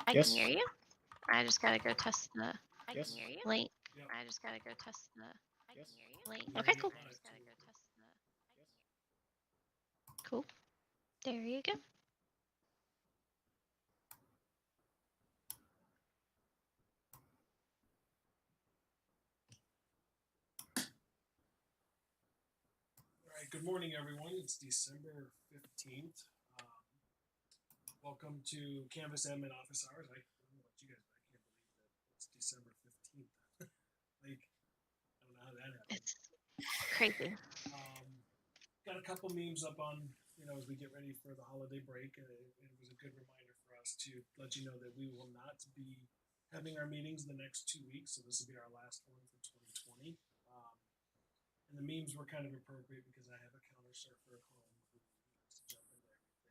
I Yes. can hear you. I just gotta go test the Yes. link. Yep. I just gotta go test the Yes. link. You're Okay, in it cool. live, too. Cool. There you go. All right, good morning, everyone. It's December 15th. Welcome to Canvas Admin Office Hours. I don't know about you guys, but I can't believe that it's December 15th. Like, I don't know how that happened. It's crazy. Got a couple memes up on, as we get ready for the holiday break. It was a good reminder for us to let you know that we will not be having our meetings the next 2 weeks. So this will be our last one for 2020. And the memes were kind of appropriate because I have a counter surfer at home who likes to jump into everything.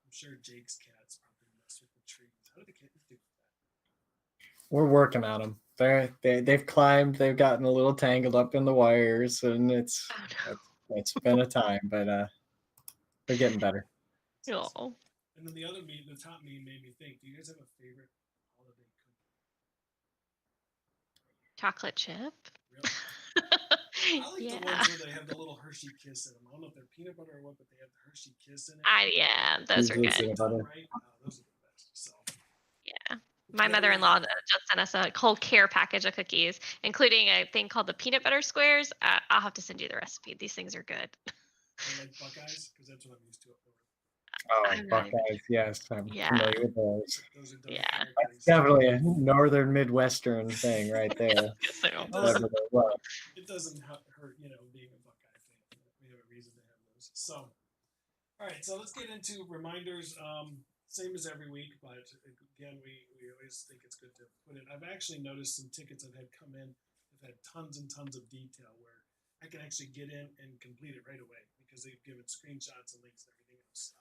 I'm sure Jake's cats probably mess with the trees. How do the kittens do with that? We're working on them. They've climbed. They've gotten a little tangled up in the wires, and it's been a time, but they're getting better. Oh. And then the other meme, the top meme, made me think. Do you guys have a favorite holiday cookie? Chocolate chip. Really? I like Yeah. the ones where they have the little Hershey Kiss in them. I don't know if they're peanut butter or what, but they have the Hershey Kiss in it. Yeah, those are Usually good. peanut butter. Right? Those are the best. So Yeah. My Yeah, mother-in-law just sent us a whole care package of cookies, including a thing called the peanut butter squares. I'll have to send you the recipe. These things are good. I like Buckeyes because that's what I'm used to up north. Oh, I'm not even- Buckeyes, yes, I'm Yeah. familiar with those. Those are Yeah. That's definitely a northern Midwestern thing right there. So, Whatever they love. It doesn't hurt, being a Buckeye fan. We have a reason to have those. So, all right, so let's get into reminders. Same as every week, but again, we always think it's good to put it. I've actually noticed some tickets that had come in that had tons and tons of detail where I can actually get in and complete it right away because they've given screenshots and links and everything else.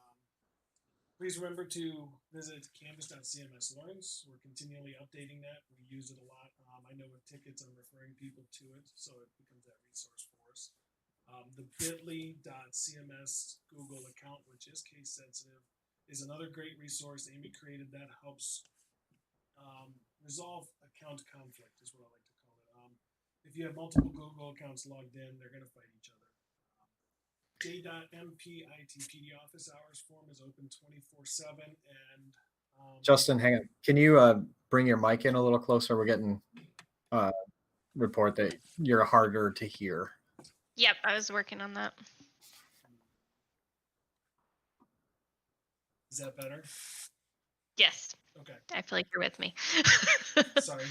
Please remember to visit canvas.cms Lawrence. We're continually updating that. We use it a lot. I know with tickets, I'm referring people to it, so it becomes that resource for us. The bit.ly.cms Google account, which is case sensitive, is another great resource. Amy created that, helps resolve account conflict, is what I like to call it. If you have multiple Google accounts logged in, they're going to fight each other. J.MPITPD office hours form is open 24/7. And Justin, hang on. Can you bring your mic in a little closer? We're getting report that you're harder to hear. Yep, I was working on that. Is that better? Yes. Okay. I feel like you're with me. Sorry.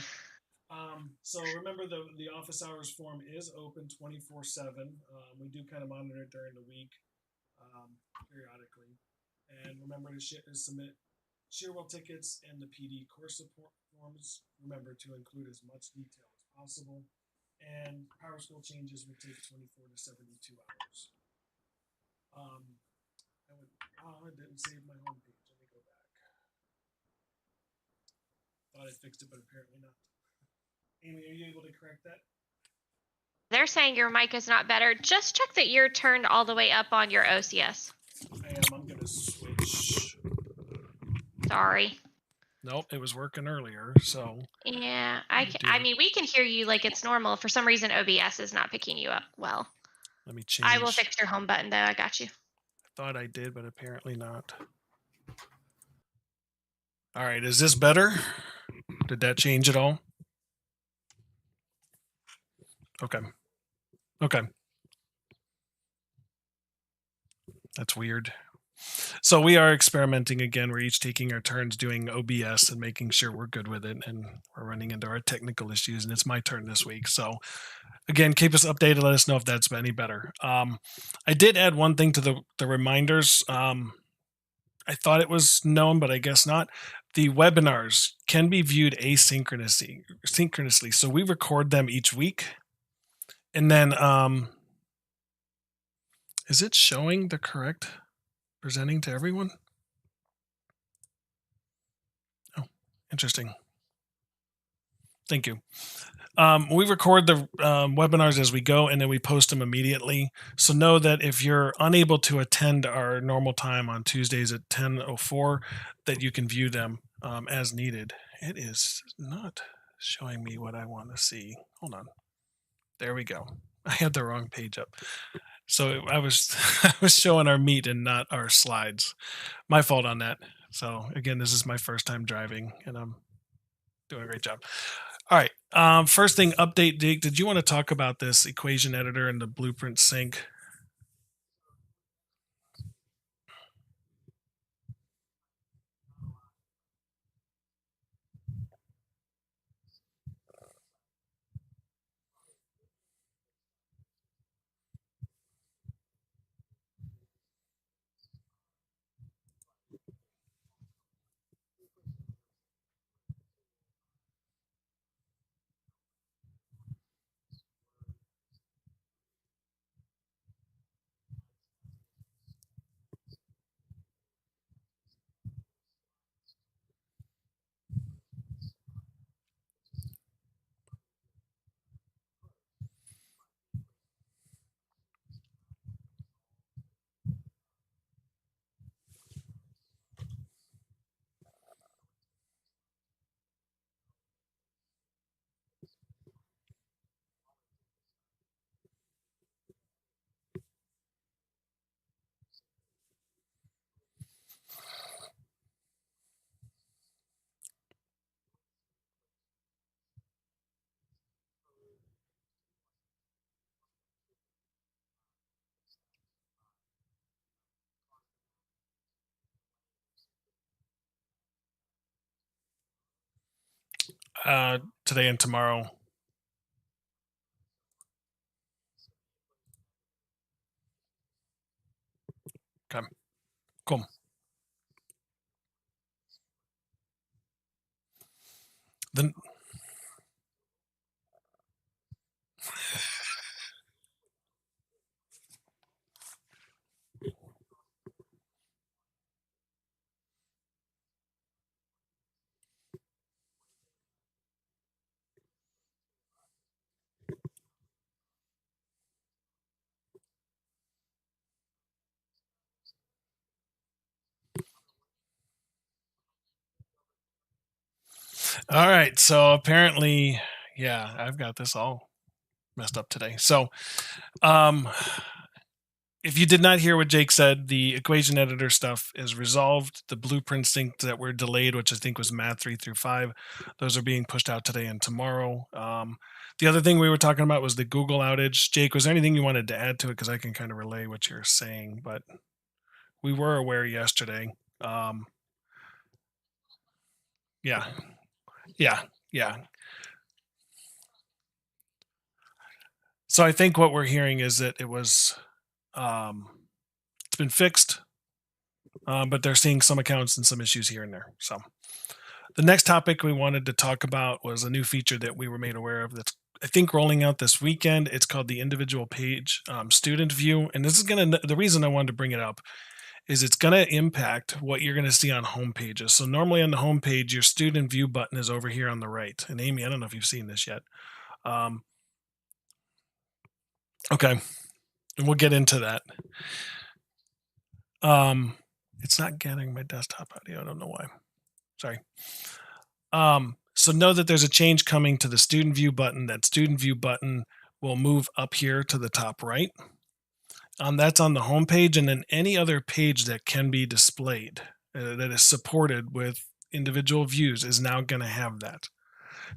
So remember the office hours form is open 24/7. We do kind of monitor it during the week periodically. And remember to submit Shearwell tickets and the PD course support forms. Remember to include as much detail as possible. And Power School changes would take 24 to 72 hours. I didn't save my homepage. Let me go back. Thought I fixed it, but apparently not. Amy, are you able to correct that? They're saying your mic is not better. Just check that you're turned all the way up on your OCS. I am. I'm going to switch. Sorry. Nope, it was working earlier, so. Yeah, I mean, we can hear you like it's normal. For some reason, OBS is not picking you up well. Let me change. I will fix your home button, though. I got you. I thought I did, but apparently not. All right, is this better? Did that change at all? Okay. That's weird. So we are experimenting again. We're each taking our turns doing OBS and making sure we're good with it. And we're running into our technical issues. And it's my turn this week. So again, keep us updated. Let us know if that's any better. I did add one thing to the reminders. I thought it was known, but I guess not. The webinars can be viewed asynchronously. So we record them each week. And then is it showing the correct presenting to everyone? Oh, interesting. Thank you. We record the webinars as we go, and then we post them immediately. So know that if you're unable to attend our normal time on Tuesdays at 10:04, that you can view them as needed. It is not showing me what I want to see. Hold on. There we go. I had the wrong page up. So I was I was showing our meet and not our slides. My fault on that. So again, this is my first time driving, and I'm doing a great job. All right. First thing, update. Jake, did you want to talk about this equation editor and the blueprint sync? Today and tomorrow. Okay, cool. Then all right. So apparently, yeah, I've got this all messed up today. So if you did not hear what Jake said, the equation editor stuff is resolved. The blueprint sync that were delayed, which I think was math 3 through 5, those are being pushed out today and tomorrow. The other thing we were talking about was the Google outage. Jake, was there anything you wanted to add to it? Because I can kind of relay what you're saying, but we were aware yesterday. Yeah. So I think what we're hearing is that it was, it's been fixed, but they're seeing some accounts and some issues here and there. So the next topic we wanted to talk about was a new feature that we were made aware of that's, I think, rolling out this weekend. It's called the individual page student view. And this is the reason I wanted to bring it up is it's going to impact what you're going to see on home pages. So normally on the home page, your student view button is over here on the right. And Amy, I don't know if you've seen this yet. Okay. And we'll get into that. It's not getting my desktop audio. I don't know why. Sorry. So know that there's a change coming to the student view button. That student view button will move up here to the top right. That's on the home page, and then any other page that can be displayed that is supported with individual views is now going to have that.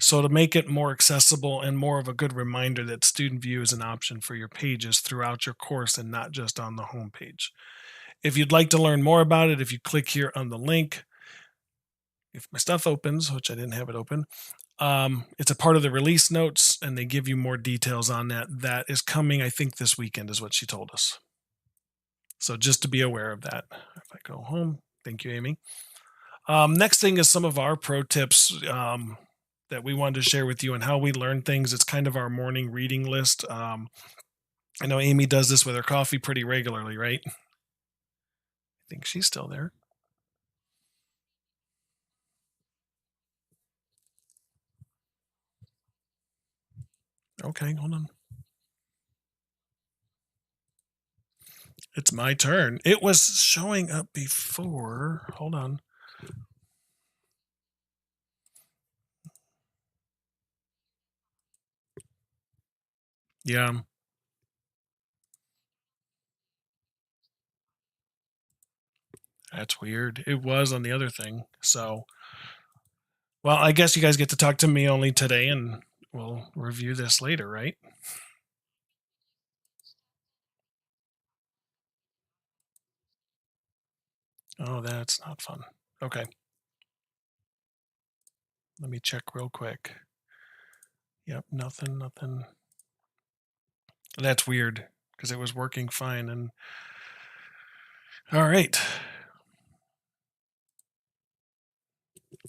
So to make it more accessible and more of a good reminder that student view is an option for your pages throughout your course and not just on the home page. If you'd like to learn more about it, if you click here on the link, if my stuff opens, which I didn't have it open, it's a part of the release notes, and they give you more details on that. That is coming, I think, this weekend is what she told us. So just to be aware of that. If I go home, thank you, Amy. Next thing is some of our pro tips that we wanted to share with you and how we learn things. It's kind of our morning reading list. I know Amy does this with her coffee pretty regularly, right? I think she's still there. Okay, hold on. It's my turn. It was showing up before. Hold on. Yeah. That's weird. It was on the other thing. So, well, I guess you guys get to talk to me only today, and we'll review this later, right? Oh, that's not fun. Okay. Let me check real quick. Yep, nothing. That's weird because it was working fine. And all right.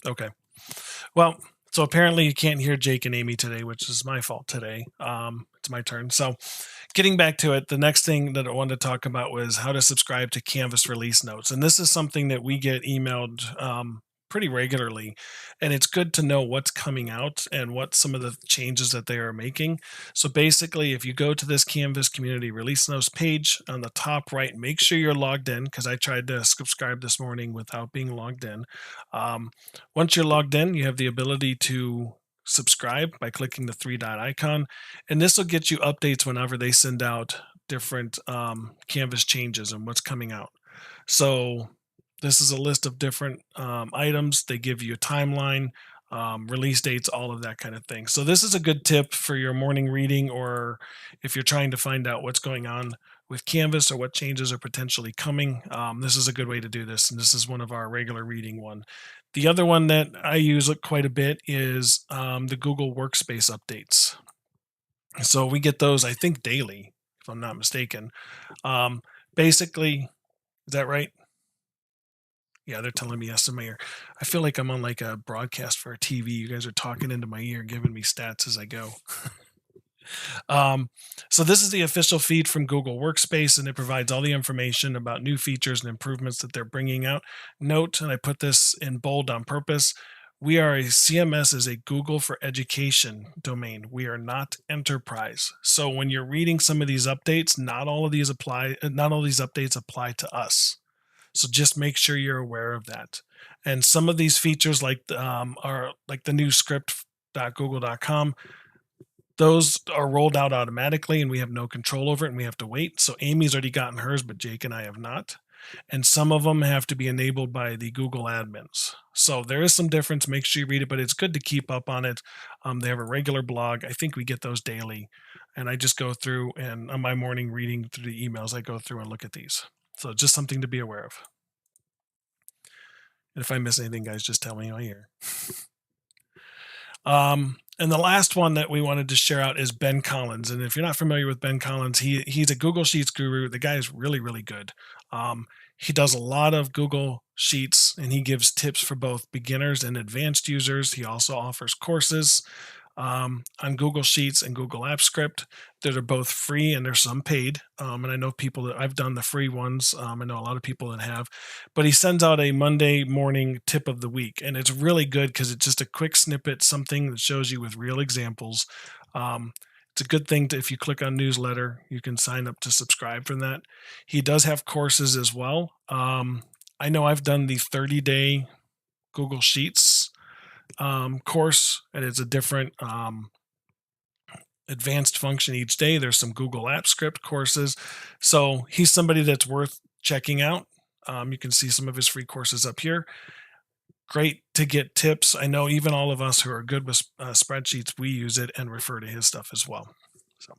Okay. Well, so apparently you can't hear Jake and Amy today, which is my fault today. It's my turn. So getting back to it, the next thing that I wanted to talk about was how to subscribe to Canvas release notes. And this is something that we get emailed pretty regularly. And it's good to know what's coming out and what some of the changes that they are making. So basically, if you go to this Canvas community release notes page on the top right, make sure you're logged in, because I tried to subscribe this morning without being logged in. Once you're logged in, you have the ability to subscribe by clicking the three dot icon, and this will get you updates whenever they send out different Canvas changes and what's coming out. So this is a list of different items. They give you a timeline, release dates, all of that kind of thing. So this is a good tip for your morning reading, or if you're trying to find out what's going on with Canvas or what changes are potentially coming. This is a good way to do this, and this is one of our regular reading one. The other one that I use quite a bit is the Google Workspace updates. So we get those, I think, daily, if I'm not mistaken. Basically, is that right? Yeah, they're telling me yes in my ear. I feel like I'm on like a broadcast for a TV. You guys are talking into my ear, giving me stats as I go. So this is the official feed from Google Workspace, and it provides all the information about new features and improvements that they're bringing out. Note, and I put this in bold on purpose, we are CMS is a Google for Education domain. We are not enterprise. So when you're reading some of these updates, not all these updates apply to us. So just make sure you're aware of that. And some of these features, are like the new script.google.com. Those are rolled out automatically, and we have no control over it, and we have to wait. So Amy's already gotten hers, but Jake and I have not. And some of them have to be enabled by the Google admins. So there is some difference. Make sure you read it, but it's good to keep up on it. They have a regular blog. I think we get those daily. And I just go through, and on my morning reading through the emails, I go through and look at these. So just something to be aware of. And if I miss anything, guys, just tell me in my ear. And the last one that we wanted to share out is Ben Collins. And if you're not familiar with Ben Collins, he's a Google Sheets guru. The guy is really, really good. He does a lot of Google Sheets, and he gives tips for both beginners and advanced users. He also offers courses on Google Sheets and Google Apps Script that are both free, and there's some paid. And I know people that I've done the free ones. I know a lot of people that have, but he sends out a Monday morning tip of the week, and it's really good because it's just a quick snippet, something that shows you with real examples. It's a good thing if you click on newsletter, you can sign up to subscribe from that. He does have courses as well. I know I've done the 30-day Google Sheets course, and it's a different advanced function each day. There's some Google Apps Script courses. So he's somebody that's worth checking out. You can see some of his free courses up here. Great to get tips. I know even all of us who are good with spreadsheets, we use it and refer to his stuff as well. So,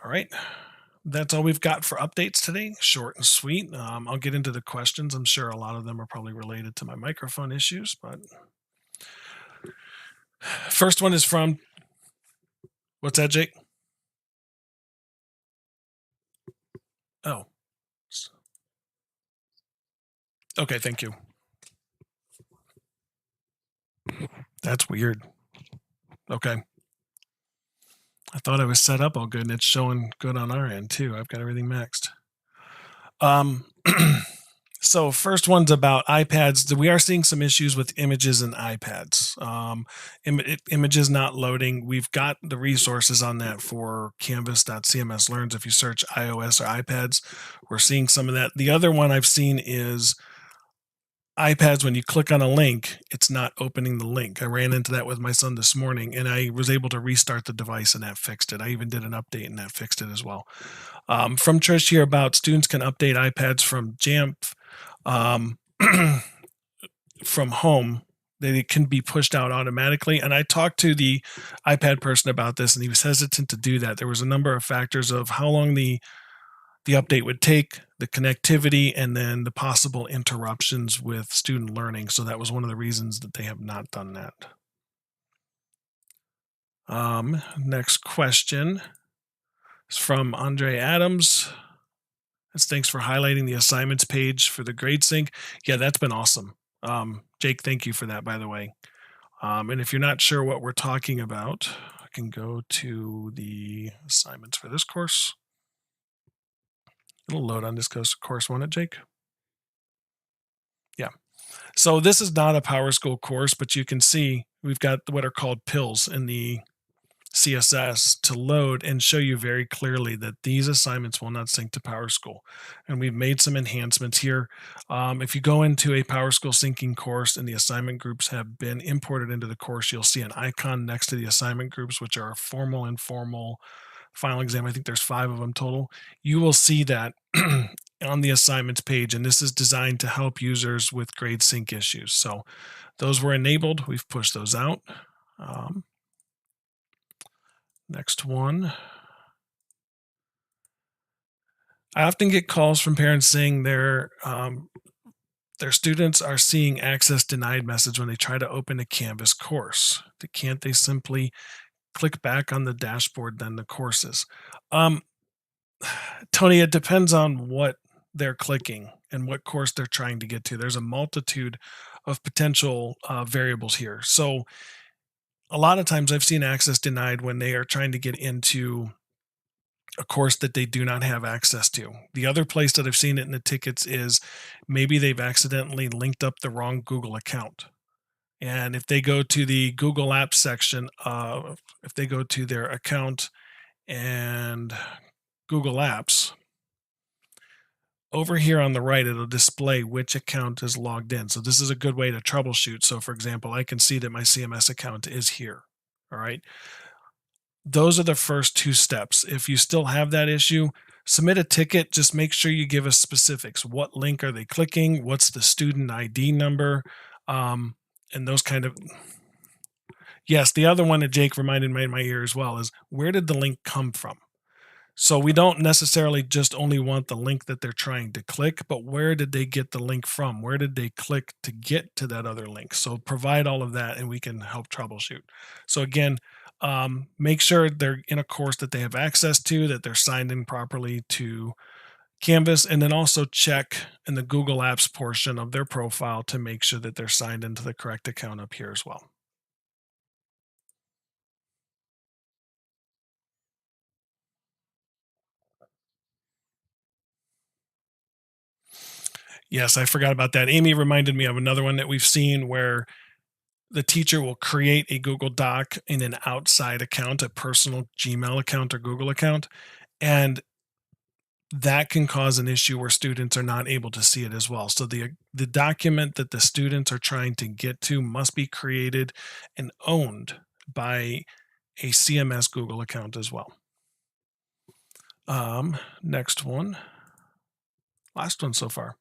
all right. That's all we've got for updates today. Short and sweet. I'll get into the questions. I'm sure a lot of them are probably related to my microphone issues, but first one is from, what's that, Jake? Oh, okay. Thank you. That's weird. Okay. I thought I was set up all good, and it's showing good on our end too. I've got everything maxed. So first one's about iPads. We are seeing some issues with images in iPads. Images not loading. We've got the resources on that for Canvas.cms Learns. If you search iOS or iPads, we're seeing some of that. The other one I've seen is iPads, when you click on a link, it's not opening the link. I ran into that with my son this morning, and I was able to restart the device, and that fixed it. I even did an update, and that fixed it as well. From Trish here about students can update iPads from Jamf from home. They can be pushed out automatically. And I talked to the iPad person about this, and he was hesitant to do that. There was a number of factors of how long the update would take, the connectivity, and then the possible interruptions with student learning. So that was one of the reasons that they have not done that. Next question is from Andre Adams. It's thanks for highlighting the assignments page for the GradeSync. Yeah, that's been awesome. Jake, thank you for that, by the way. And if you're not sure what we're talking about, I can go to the assignments for this course. It'll load on this course, won't it, Jake? Yeah. So this is not a PowerSchool course, but you can see we've got what are called pills in the CSS to load and show you very clearly that these assignments will not sync to PowerSchool. And we've made some enhancements here. If you go into a PowerSchool syncing course and the assignment groups have been imported into the course, you'll see an icon next to the assignment groups, which are formal, informal, final exam. I think there's 5 of them total. You will see that on the assignments page, and this is designed to help users with grade sync issues. So those were enabled. We've pushed those out. Next one. I often get calls from parents saying their students are seeing access denied message when they try to open a Canvas course. Can't they simply click back on the dashboard then the courses? Tony, it depends on what they're clicking and what course they're trying to get to. There's a multitude of potential variables here. So a lot of times I've seen access denied when they are trying to get into a course that they do not have access to. The other place that I've seen it in the tickets is maybe they've accidentally linked up the wrong Google account. And if they go to the Google Apps section, if they go to their account and Google Apps, over here on the right, it'll display which account is logged in. So this is a good way to troubleshoot. So for example, I can see that my CMS account is here. All right. Those are the first 2 steps. If you still have that issue, submit a ticket. Just make sure you give us specifics. What link are they clicking? What's the student ID number? And those kind of. Yes, the other one that Jake reminded me in my ear as well is where did the link come from? So we don't necessarily just only want the link that they're trying to click, but where did they get the link from? Where did they click to get to that other link? So provide all of that and we can help troubleshoot. So again, make sure they're in a course that they have access to, that they're signed in properly to Canvas, and then also check in the Google Apps portion of their profile to make sure that they're signed into the correct account up here as well. Yes, I forgot about that. Amy reminded me of another one that we've seen where the teacher will create a Google Doc in an outside account, a personal Gmail account or Google account, and that can cause an issue where students are not able to see it as well. So the document that the students are trying to get to must be created and owned by a CMS Google account as well. Next one. Last one so far.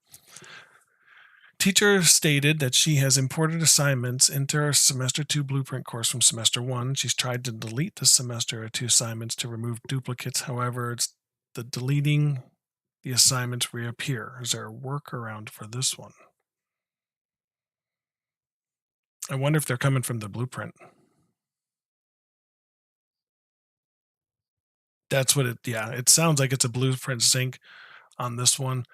Teacher stated that she has imported assignments into her semester 2 blueprint course from semester 1. She's tried to delete the semester 2 assignments to remove duplicates. However, it's the deleting the assignments reappear. Is there a workaround for this one? I wonder if they're coming from the blueprint. That's what it sounds like it's a blueprint sync on this one.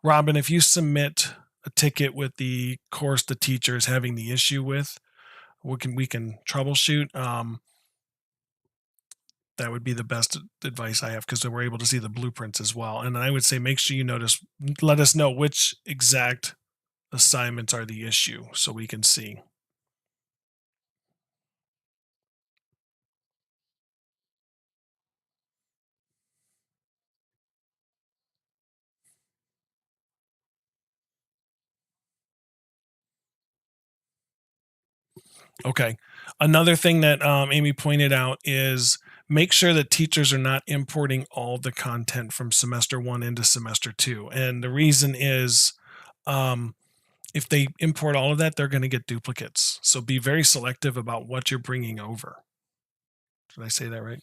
Robin, if you submit a ticket with the course the teacher is having the issue with, we can troubleshoot. That would be the best advice I have because we're able to see the blueprints as well. And I would say make sure you let us know which exact assignments are the issue so we can see. Okay. Another thing that Amy pointed out is make sure that teachers are not importing all the content from semester 1 into semester 2. And the reason is if they import all of that, they're going to get duplicates. So be very selective about what you're bringing over. Did I say that right?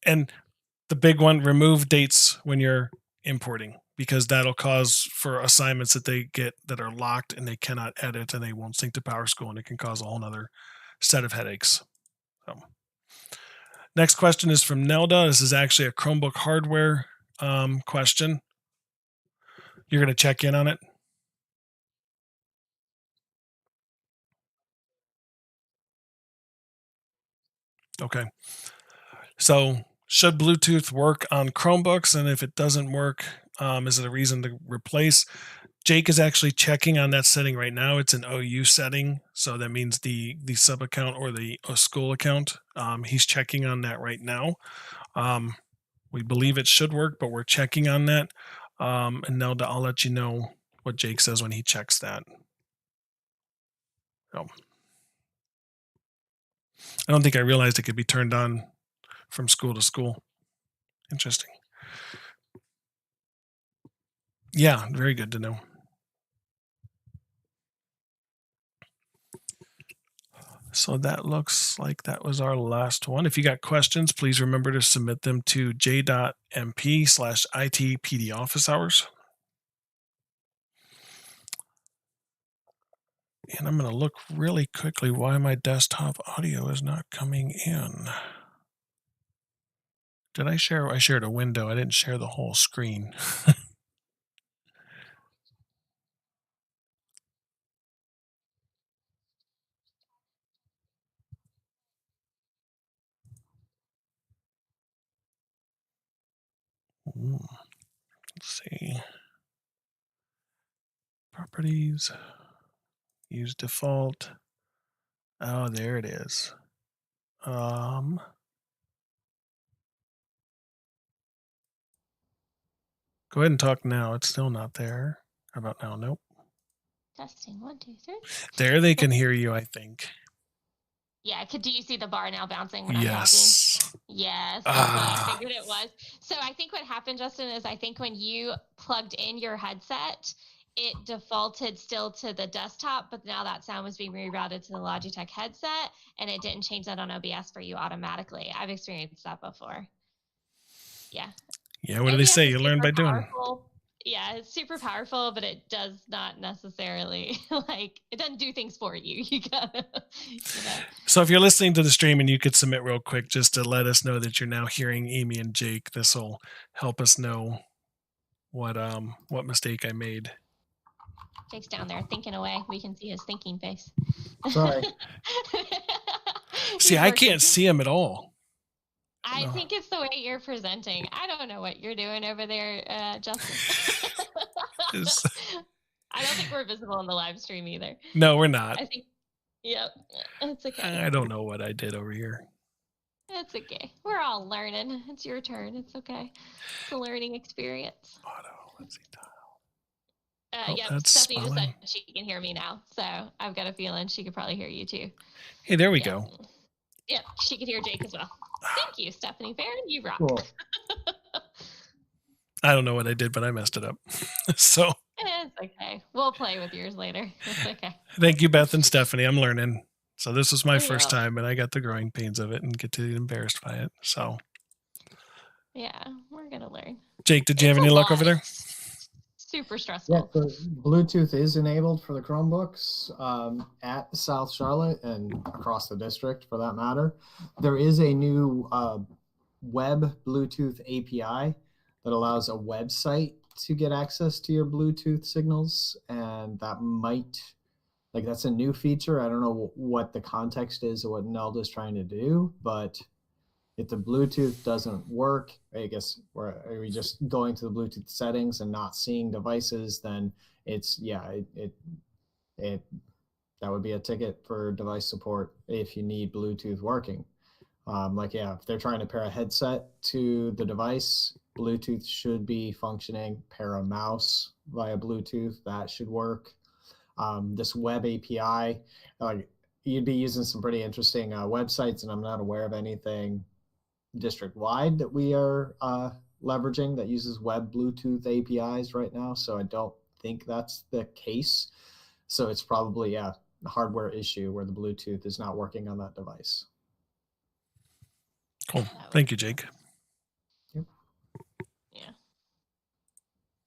And the big one, remove dates when you're importing, because that'll cause for assignments that they get that are locked and they cannot edit and they won't sync to PowerSchool, and it can cause a whole nother set of headaches. So, next question is from Nelda. This is actually a Chromebook hardware question. You're going to check in on it? Okay. So should Bluetooth work on Chromebooks? And if it doesn't work, is it a reason to replace? Jake is actually checking on that setting right now. It's an OU setting. So that means the sub account or the school account. He's checking on that right now. We believe it should work, but we're checking on that. And Nelda, I'll let you know what Jake says when he checks that. So, I don't think I realized it could be turned on from school to school. Interesting. Yeah, very good to know. So that looks like that was our last one. If you got questions, please remember to submit them to j.mp/ITPD office hours. And I'm going to look really quickly why my desktop audio is not coming in. Did I share? I shared a window. I didn't share the whole screen. Let's see. Properties. Use default. Oh, there it is. Go ahead and talk now. It's still not there. How about now? Nope. Testing 1, 2, 3. There they can hear you, I think. Yeah, do you see the bar now bouncing when Yes. I'm talking? Yes, that's what I figured it was. So I think what happened, Justin, is I think when you plugged in your headset, it defaulted still to the desktop, but now that sound was being rerouted to the Logitech headset, and it didn't change that on OBS for you automatically. I've experienced that before. Yeah. Yeah, what do they say? You learn by doing. Yeah, it's super powerful, but it does not necessarily it doesn't do things for you. You gotta, So if you're listening to the stream and you could submit real quick just to let us know that you're now hearing Amy and Jake, this will help us know what mistake I made. Jake's down there thinking away. We can see his thinking face. Sorry. See, I can't see him at all. I think it's the way you're presenting. I don't know what you're doing over there, Justin. I don't think we're visible on the live stream either. No, we're not. I think, yep, it's okay. I don't know what I did over here. It's okay. We're all learning. It's your turn. It's okay. It's a learning experience. Auto, let's see. Yeah, Stephanie just said she can hear me now, so I've got a feeling she could probably hear you too. Hey, there we go. Yep, she could hear Jake as well. Thank you, Stephanie Farron. You rock. Cool. I don't know what I did, but I messed it up. So it's okay. We'll play with yours later. It's okay. Thank you, Beth and Stephanie. I'm learning. So this was my first time, and I got the growing pains of it and get to be embarrassed by it. So yeah, we're gonna learn. Jake, did you have any luck over there? Super stressful. Yeah, the Bluetooth is enabled for the Chromebooks at South Charlotte and across the district for that matter. There is a new web Bluetooth API that allows a website to get access to your Bluetooth signals, and that might, that's a new feature. I don't know what the context is of what Nelda's trying to do, but if the Bluetooth doesn't work, I guess, are we just going to the Bluetooth settings and not seeing devices, then it's, that would be a ticket for device support if you need Bluetooth working. If they're trying to pair a headset to the device, Bluetooth should be functioning. Pair a mouse via Bluetooth, that should work. this web API. You'd be using some pretty interesting websites, and I'm not aware of anything district-wide that we are leveraging that uses web Bluetooth APIs right now. So I don't think that's the case. So it's probably a hardware issue where the Bluetooth is not working on that device. Cool. Thank you, Jake. Yep. Yeah.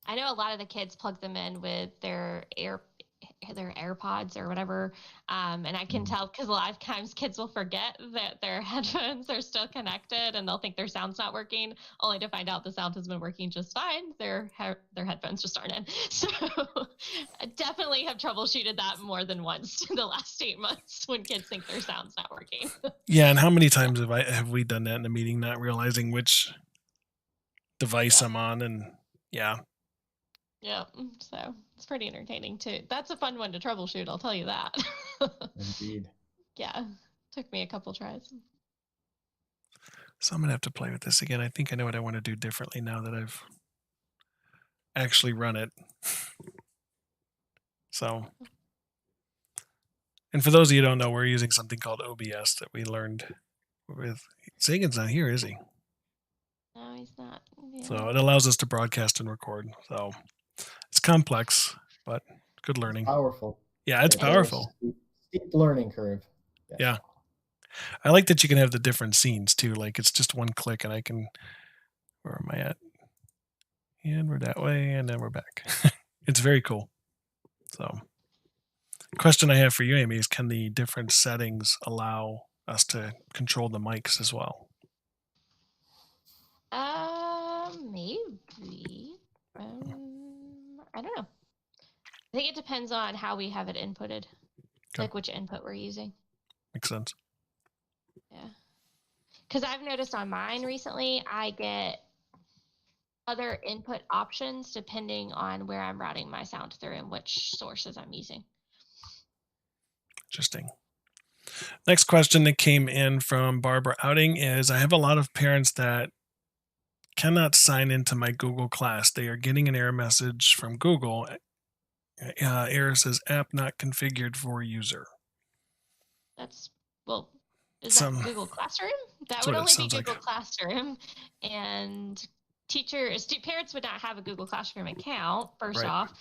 I know a lot of the kids plug them in with their AirPods or whatever. And I can tell because a lot of times kids will forget that their headphones are still connected and they'll think their sound's not working, only to find out the sound has been working just fine. Their headphones just aren't in. So I definitely have troubleshooted that more than once in the last 8 months when kids think their sound's not working. Yeah, and how many times have we done that in a meeting, not realizing which device I'm on? And yeah. Yeah, so it's pretty entertaining too. That's a fun one to troubleshoot, I'll tell you that. Indeed. Yeah, took me a couple tries. So I'm going to have to play with this again. I think I know what I want to do differently now that I've actually run it. So, and for those of you who don't know, we're using something called OBS that we learned with. Sagan's not here, is he? No, he's not. Yeah. So it allows us to broadcast and record. So it's complex, but good learning. Powerful. Yeah, it's powerful. Steep learning curve. Yeah. I like that you can have the different scenes too. Like it's just one click and I can, where am I at? And we're that way and then we're back. It's very cool. So question I have for you, Amy, is can the different settings allow us to control the mics as well? Maybe. I don't know. I think it depends on how we have it inputted, like which input we're using. Makes sense. Yeah. Because I've noticed on mine recently, I get other input options depending on where I'm routing my sound through and which sources I'm using. Interesting. Next question that came in from Barbara Outing is, I have a lot of parents that cannot sign into my Google Class. They are getting an error message from Google. Error says app not configured for user. That's, well, is that Google Classroom? That would only be Google Classroom. And parents would not have a Google Classroom account, first off.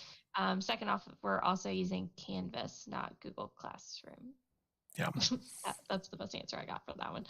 Second off, we're also using Canvas, not Google Classroom. Yeah. That's the best answer I got for that one.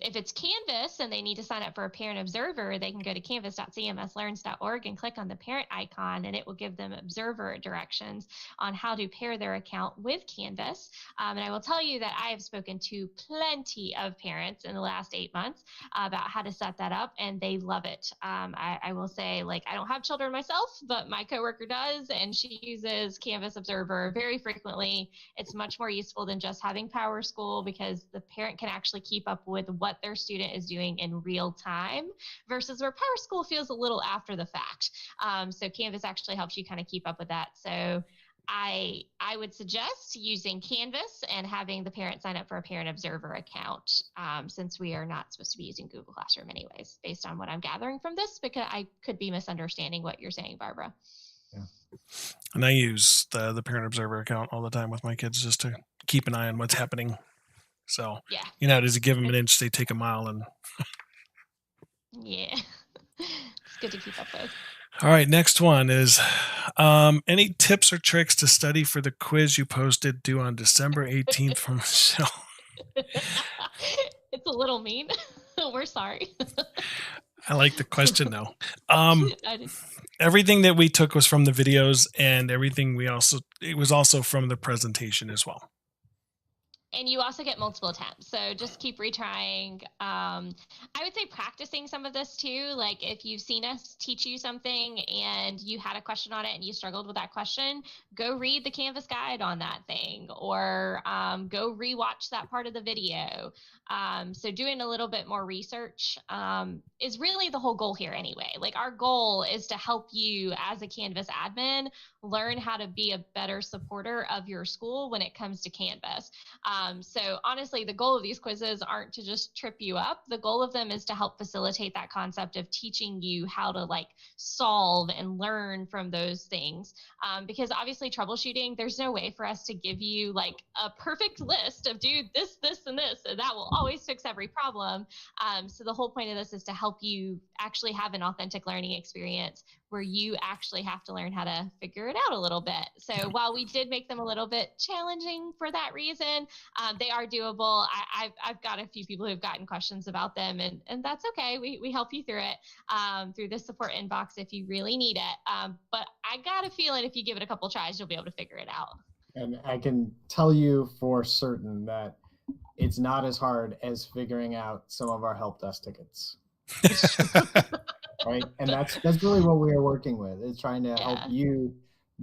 If it's Canvas and they need to sign up for a parent observer, they can go to canvas.cmslearns.org and click on the parent icon, and it will give them observer directions on how to pair their account with Canvas. And I will tell you that I have spoken to plenty of parents in the last 8 months about how to set that up, and they love it. I will say, like, I don't have children myself, but my coworker does, and she uses Canvas Observer very frequently. It's much more useful than just having PowerSchool because the parent can actually keep up with what their student is doing in real time versus where PowerSchool feels a little after the fact. So Canvas actually helps you kind of keep up with that. So I would suggest using Canvas and having the parent sign up for a parent observer account, since we are not supposed to be using Google Classroom anyways, based on what I'm gathering from this, because I could be misunderstanding what you're saying, Barbara. Yeah. And I use the parent observer account all the time with my kids just to keep an eye on what's happening. So, yeah, you know, does it give them an inch, they take a mile. And yeah, it's good to keep up with. All right, next one is any tips or tricks to study for the quiz you posted due on December 18th from Michelle? It's a little mean. We're sorry. I like the question though. Everything that we took was from the videos, and everything it was also from the presentation as well. And you also get multiple attempts. So just keep retrying. I would say practicing some of this too. Like if you've seen us teach you something and you had a question on it and you struggled with that question, go read the Canvas guide on that thing, or go rewatch that part of the video. So doing a little bit more research is really the whole goal here anyway. Like our goal is to help you as a Canvas admin learn how to be a better supporter of your school when it comes to Canvas. So honestly, the goal of these quizzes aren't to just trip you up. The goal of them is to help facilitate that concept of teaching you how to like solve and learn from those things. Because obviously troubleshooting, there's no way for us to give you like a perfect list of do this, this, and this, and that will always fix every problem. So the whole point of this is to help you actually have an authentic learning experience where you actually have to learn how to figure it out a little bit. So while we did make them a little bit challenging for that reason, they are doable. I've got a few people who've gotten questions about them, and that's okay. We help you through it through the support inbox if you really need it. But I got a feeling if you give it a couple tries, you'll be able to figure it out. And I can tell you for certain that it's not as hard as figuring out some of our help desk tickets. Right? And that's really what we are working with, is trying to help you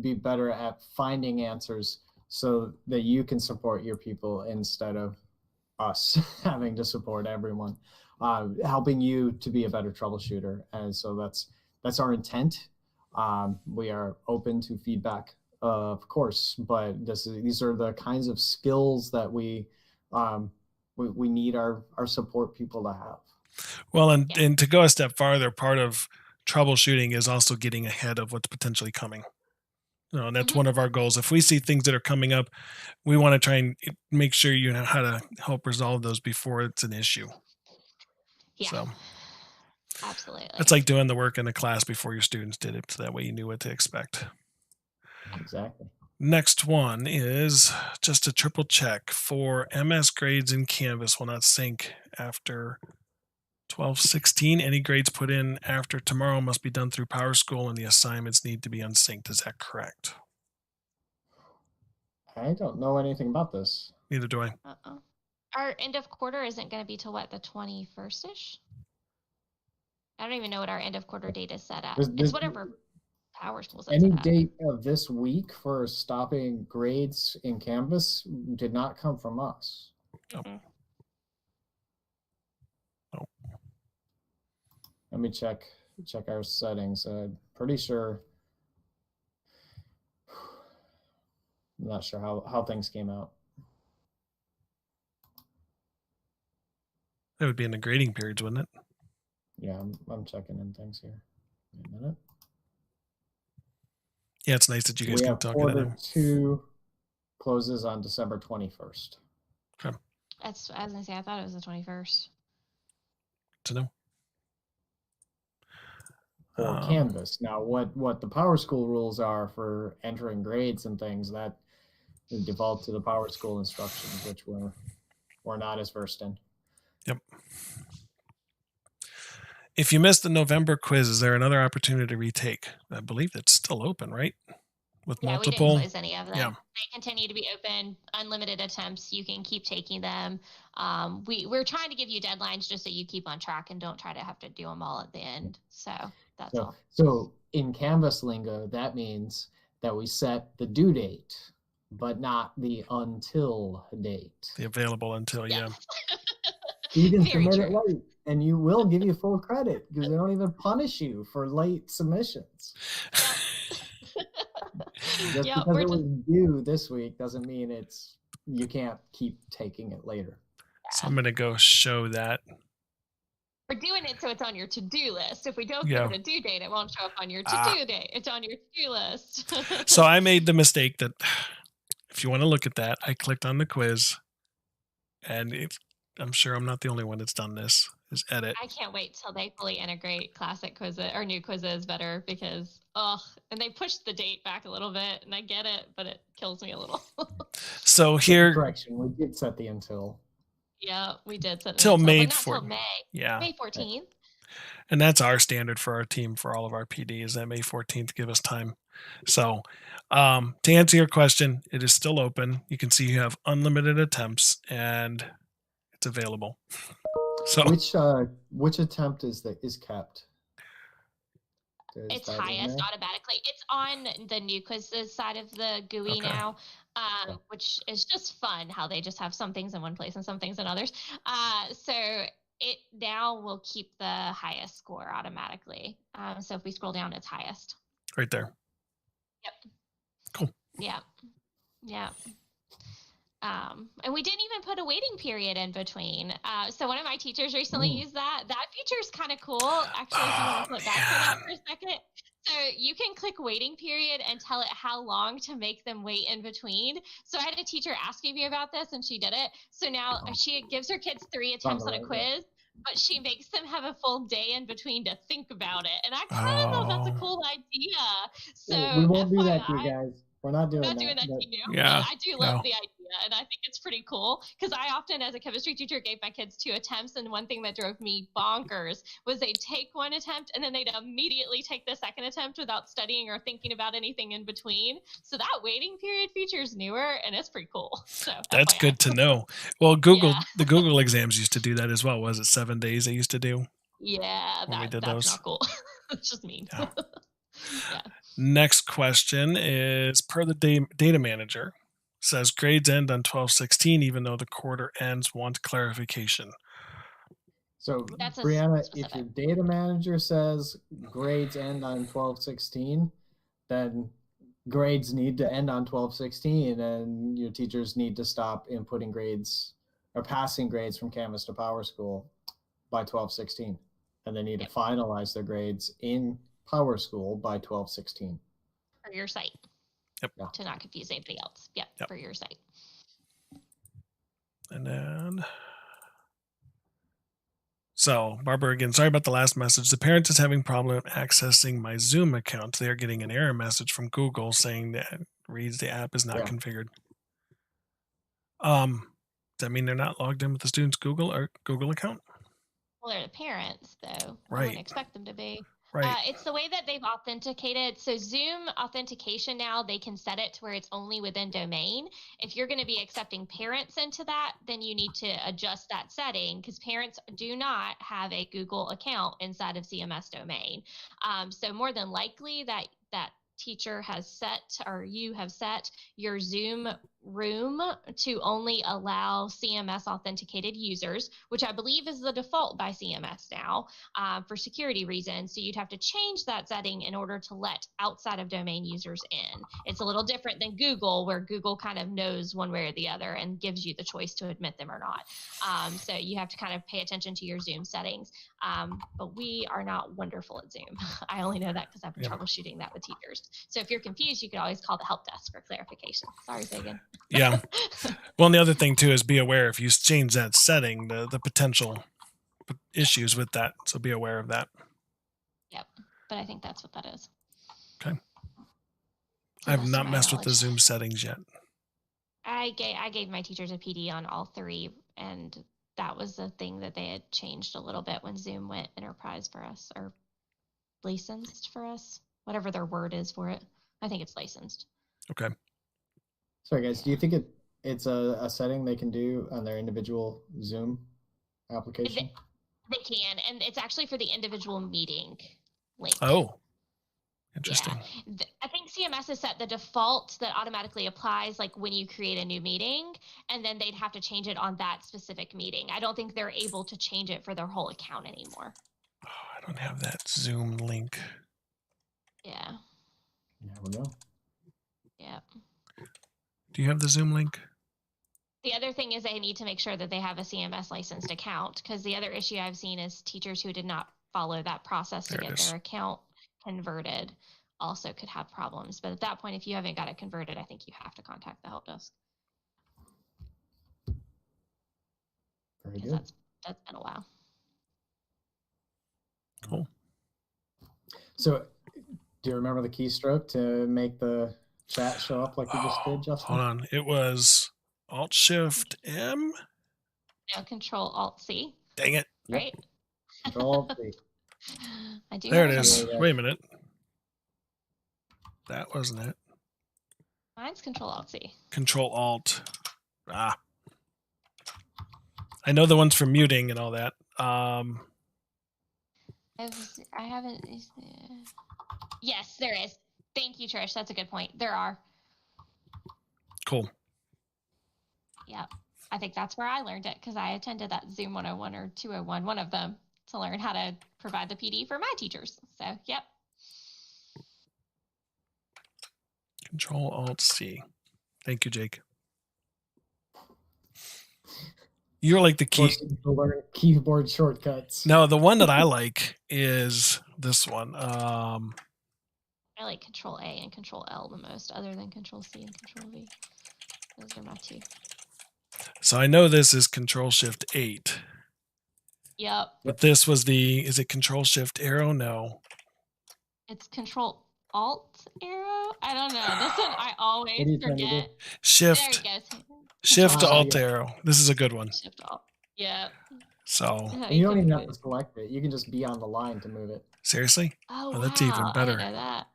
be better at finding answers so that you can support your people instead of us having to support everyone, helping you to be a better troubleshooter. And so that's our intent. We are open to feedback, of course, but these are the kinds of skills that we need our support people to have. Well, and to go a step farther, part of troubleshooting is also getting ahead of what's potentially coming. And that's one of our goals. If we see things that are coming up, we want to try and make sure you know how to help resolve those before it's an issue. Yeah. So absolutely. it's like doing the work in the class before your students did it, so that way you knew what to expect. Exactly. Next one is just a triple check for MS grades in Canvas will not sync after 12/16. Any grades put in after tomorrow must be done through PowerSchool, and the assignments need to be unsynced. Is that correct? I don't know anything about this. Neither do I. Our end of quarter isn't going to be till what, the 21st-ish? I don't even know what our end of quarter date is set at. It's whatever PowerSchool says. Any date of this week for stopping grades in Canvas did not come from us. Oh. Let me check our settings. Pretty sure. I'm not sure how things came out. That would be in the grading periods, wouldn't it? Yeah, I'm checking in things here. Wait a minute. Yeah, it's nice that you guys can talk about it. Quarter 2 closes on December 21st. Okay. I was gonna say, I thought it was the 21st. To know. For Canvas. Now, what the PowerSchool rules are for entering grades and things, that default to the PowerSchool instructions, which we're not as versed in. Yep. If you missed the November quiz, is there another opportunity to retake? I believe it's still open, right? With multiple. We didn't close any of them. Yeah. They continue to be open, unlimited attempts. You can keep taking them. We're trying to give you deadlines just so you keep on track and don't try to have to do them all at the end. So that's all. So in Canvas lingo, that means that we set the due date, but not the until date. The available until, yeah. You can submit it late, and you will give you full credit because they don't even punish you for late submissions. Just because it was due this week doesn't mean you can't keep taking it later. So I'm going to go show that. We're doing it so it's on your to-do list. If we don't give it a due date, it won't show up on your to-do date. It's on your to-do list. So I made the mistake that if you want to look at that, I clicked on the quiz, and I'm sure I'm not the only one that's done this, is edit. I can't wait till they fully integrate classic quizzes or new quizzes better because, and they pushed the date back a little bit, and I get it, but it kills me a little. So here. Correction, we did set the until. Yeah, we did set it till May. Till May. Yeah. May 14th. And that's our standard for our team, for all of our PD, is that May 14th give us time. So to answer your question, it is still open. You can see you have unlimited attempts, and it's available. So which attempt is kept? It's highest automatically. It's on the new quizzes side of the GUI now, which is just fun how they just have some things in one place and some things in others. So it now will keep the highest score automatically. So if we scroll down, it's highest. Right there. Yep. Cool. Yeah. And we didn't even put a waiting period in between. So one of my teachers recently used that. That feature is kind of cool. Actually, if you want to flip back to that for a second. So you can click waiting period and tell it how long to make them wait in between. So I had a teacher asking me about this, and she did it. So now she gives her kids 3 attempts on a quiz, but she makes them have a full day in between to think about it. And I kind of thought that's a cool idea. So we won't do that to you FYI, guys. We're not doing not that. doing that to you. Yeah, But I do love the idea, and I think it's pretty cool because I often, as a chemistry teacher, gave my kids 2 attempts, and one thing that drove me bonkers was they'd take one attempt and then they'd immediately take the second attempt without studying or thinking about anything in between. So that waiting period feature is newer, and it's pretty cool. So That's FYI. good to know. Well, the Google exams used to do that as well. Was it 7 days they used to do? Yeah, when we did that's those? not cool. It's just mean. Yeah. Yeah. Next question is, per the data manager, says grades end on 12/16 even though the quarter ends. Want clarification. So That's a Brianna, if specific. your data manager says grades end on 12/16, then grades need to end on 12/16, and your teachers need to stop inputting grades or passing grades from Canvas to PowerSchool by 12/16, and they need to finalize their grades in PowerSchool by 12/16. For your site. Yep. Yeah. To not confuse anybody else. Yep. For your site. And then, so Barbara, again, sorry about the last message. The parent is having problem accessing my Zoom account. They are getting an error message from Google saying that reads the app is not configured. Does that mean they're not logged in with the student's Google account? Well, they're the parents, though. I Right. wouldn't expect them to be. Right. It's the way that they've authenticated. So Zoom authentication now, they can set it to where it's only within domain. If you're going to be accepting parents into that, then you need to adjust that setting because parents do not have a Google account inside of CMS domain. So more than likely that teacher has set, or you have set your Zoom room to only allow CMS authenticated users, which I believe is the default by CMS now for security reasons. So you'd have to change that setting in order to let outside of domain users in. It's a little different than Google, where Google kind of knows one way or the other and gives you the choice to admit them or not. So you have to kind of pay attention to your Zoom settings. But we are not wonderful at Zoom. I only know that because I've been troubleshooting that with teachers. So if you're confused, you could always call the help desk for clarification. Sorry, Sagan. Yeah. Well, and the other thing too is be aware if you change that setting, the potential issues with that. So be aware of that. Yep. But I think that's what that is. Okay. I have not messed with the Zoom settings yet. I gave my teachers a PD on all 3, and that was the thing that they had changed a little bit when Zoom went enterprise for us, or licensed for us, whatever their word is for it. I think it's licensed. Okay. Sorry, guys. Do you think it's a setting they can do on their individual Zoom application? They can, and it's actually for the individual meeting link. Oh, interesting. Yeah. I think CMS has set the default that automatically applies like when you create a new meeting, and then they'd have to change it on that specific meeting. I don't think they're able to change it for their whole account anymore. Oh, I don't have that Zoom link. Yeah. Never know. Yeah. Do you have the Zoom link? The other thing is they need to make sure that they have a CMS licensed account, because the other issue I've seen is teachers who did not follow that process to get their account converted also could have problems. But at that point, if you haven't got it converted, I think you have to contact the help desk. Very good. That's been a while. Cool. So, do you remember the keystroke to make the chat show up like you just did, Justin? Hold on. It was Alt-Shift-M? No, Control-Alt-C. Dang it. Right? Control-C. I do. There it is. Wait a minute. That wasn't it. Mine's Control-Alt-C. Control-Alt. I know the ones for muting and all that. I haven't. Yes, there is. Thank you, Trish. That's a good point. There are. Cool. Yeah. I think that's where I learned it, because I attended that Zoom 101 or 201, one of them, to learn how to provide the PD for my teachers. So, yep. Control-Alt-C. Thank you, Jake. You're like the key. Forcing you to learn keyboard shortcuts. No, the one that I like is this one. I like Control A and Control L the most, other than Control C and Control V. Those are my two. So I know this is Control Shift 8, Yep. but this was is it Control Shift arrow? No. It's Control Alt arrow. I don't know. This one I always What are you trying to do? forget. Shift, There it goes. Shift Ah, Alt yeah. arrow. This is a good one. Shift Alt. Yeah. So And you don't even have to select it. You can just be on the line to move it. seriously? Oh, Oh, that's wow. even I better. didn't know that.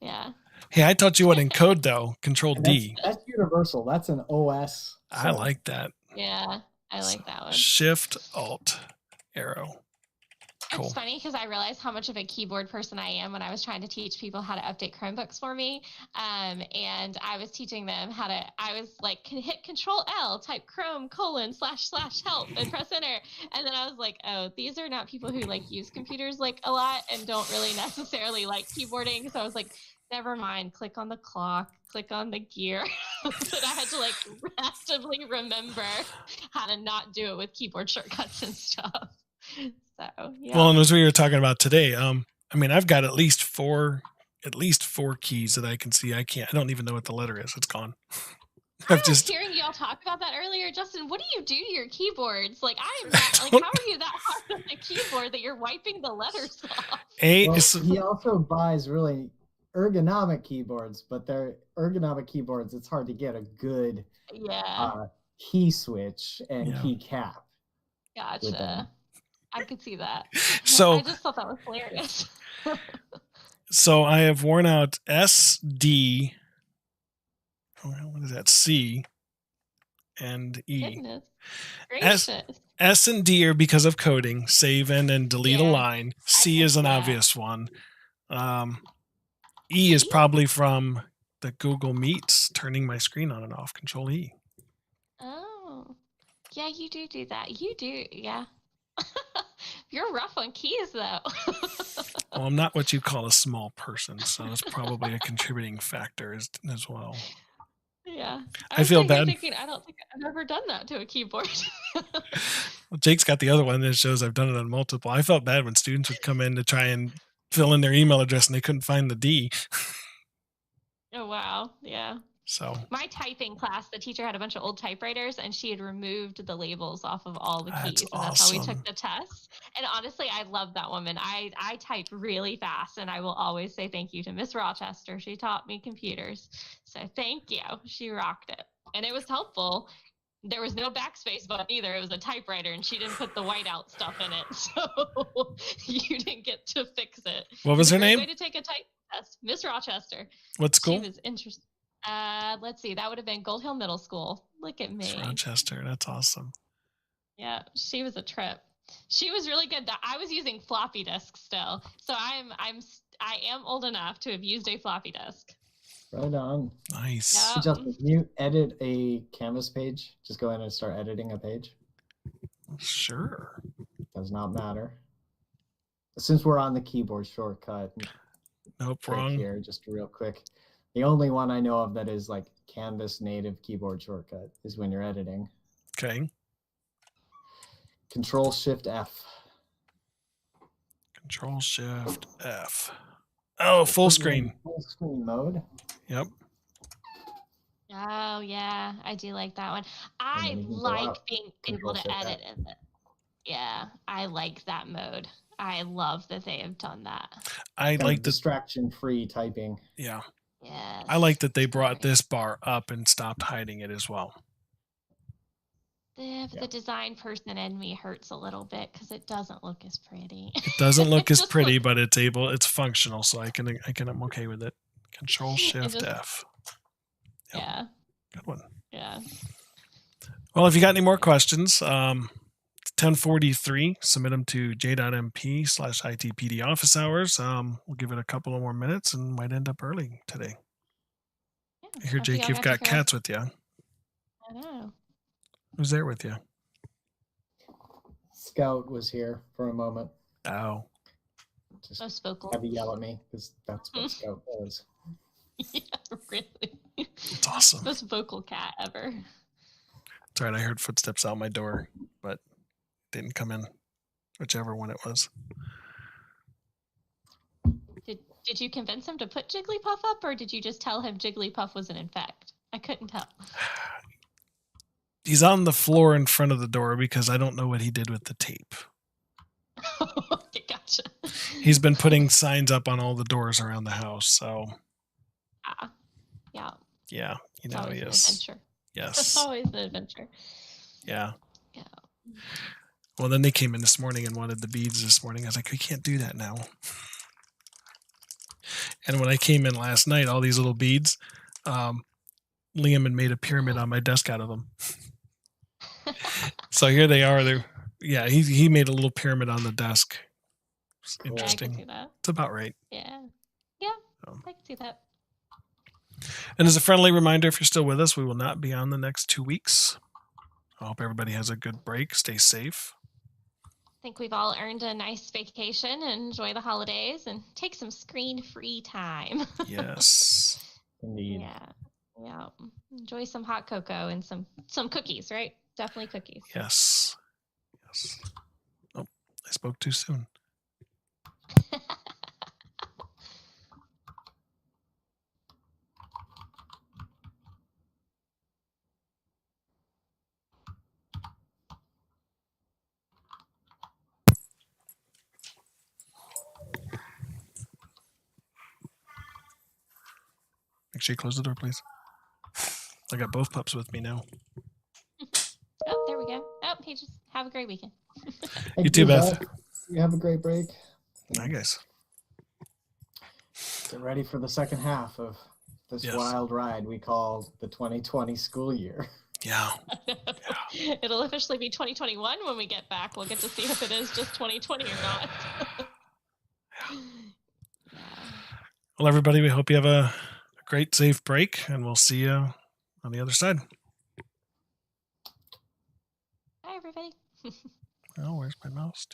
Yeah. Hey, I taught you what encode though. Control And D. That's universal. That's an OS. I like that. Yeah. I like that one. Shift Alt arrow. Cool. It's funny because I realized how much of a keyboard person I am when I was trying to teach people how to update Chromebooks for me. And I was teaching them how to, I was like, can hit Control L, type Chrome : / help and press enter. And then I was like, oh, these are not people who like use computers like a lot and don't really necessarily like keyboarding. So I was like, never mind, click on the clock, click on the gear. But I had to like actively remember how to not do it with keyboard shortcuts and stuff. So yeah. Well, and as we were talking about today, I mean, I've got at least four keys that I can see. I don't even know what the letter is. It's gone. I was hearing y'all talk about that earlier, Justin. What do you do to your keyboards? Like, I am not, like, how are you that hard on the keyboard that you're wiping the letters off? Well, he also buys really ergonomic keyboards, but they're ergonomic keyboards. It's hard to get a good key switch and key cap. Gotcha. I could see that. So I just thought that was hilarious. So I have worn out S, D, what is that? C and E. Goodness gracious. S and D are because of coding, save in and delete a line. C is an obvious one. E is probably from the Google Meets, turning my screen on and off. Control E. Oh, yeah, you do that. You do, yeah. You're rough on keys, though. Well, I'm not what you call a small person, so that's probably a contributing factor as well. Yeah. I feel bad. Thinking, I don't think I've ever done that to a keyboard. Well, Jake's got the other one that shows I've done it on multiple. I felt bad when students would come in to try and fill in their email address and they couldn't find the D. Oh, wow. Yeah. So my typing class, the teacher had a bunch of old typewriters and she had removed the labels off of all the keys. And that's how we took the test. And honestly, I love that woman. I type really fast and I will always say thank you to Miss Rochester. She taught me computers. So thank you. She rocked it. And it was helpful. There was no backspace button either. It was a typewriter and she didn't put the whiteout stuff in it. So you didn't get to fix it. What was her name? Way to take a type test. Miss Rochester. What school? She was interesting. Let's see. That would have been Gold Hill Middle School. Look at me. Rochester. That's awesome. Yeah, she was a trip. She was really good. I was using floppy disks still, so I am old enough to have used a floppy disk. Right on. Nice. Yep. Justin, can you edit a Canvas page? Just go in and start editing a page. Sure. Does not matter. Since we're on the keyboard shortcut. Nope, wrong. Here, just real quick. The only one I know of that is like Canvas native keyboard shortcut is when you're editing. Okay. Control Shift F. Control Shift F. Oh, full screen. Full screen mode. Yep. Oh yeah, I do like that one. I like being able to edit in it. Yeah, I like that mode. I love that they have done that. I like the distraction-free typing. Yeah. Yes. I like that they brought this bar up and stopped hiding it as well. The design person in me hurts a little bit because it doesn't look as pretty. It doesn't look as pretty, but it's functional, so I'm okay with it. Control Shift F. Yep. Yeah. Good one. Yeah. Well, if you got any more questions, 10:43. Submit them to j.mp/ITPD office hours. We'll give it a couple of more minutes and might end up early today. Yeah, I hear, Jake, you've got cats with you. I know. Who's there with you? Scout was here for a moment. Oh. Just most vocal. have you yell at me because that's what Scout does. Yeah, really. It's awesome. Most vocal cat ever. It's all right. I heard footsteps out my door, but didn't come in, whichever one it was. Did you convince him to put Jigglypuff up, or did you just tell him Jigglypuff was an infect? I couldn't tell. He's on the floor in front of the door because I don't know what he did with the tape. Okay, gotcha. He's been putting signs up on all the doors around the house, so Yeah, yeah, you it's know always he an is. adventure. It's Yes. always an adventure. Yeah. Yeah. Well, then they came in this morning and wanted the beads this morning. I was like, we can't do that now. And when I came in last night, all these little beads, Liam had made a pyramid on my desk out of them. So here they are. He made a little pyramid on the desk. It's Cool. Yeah, I can see interesting. that. It's about right. Yeah, So. I can see that. And as a friendly reminder, if you're still with us, we will not be on the next 2 weeks. I hope everybody has a good break. Stay safe. I think we've all earned a nice vacation and enjoy the holidays and take some screen-free time. Yes. Indeed. Yeah. Enjoy some hot cocoa and some cookies, right? Definitely cookies. Yes. Oh, I spoke too soon. Make sure you close the door, please. I got both pups with me now. Oh, there we go. Oh, he just have a great weekend. You too, Beth. You have a great break. Hi, guys. Get ready for the second half of this Yes. wild ride we call the 2020 school year. Yeah. It'll officially be 2021 when we get back. We'll get to see if it is just 2020 or not. Yeah. Well, everybody, we hope you have a great, safe break, and we'll see you on the other side. Bye, everybody. Oh, where's my mouse?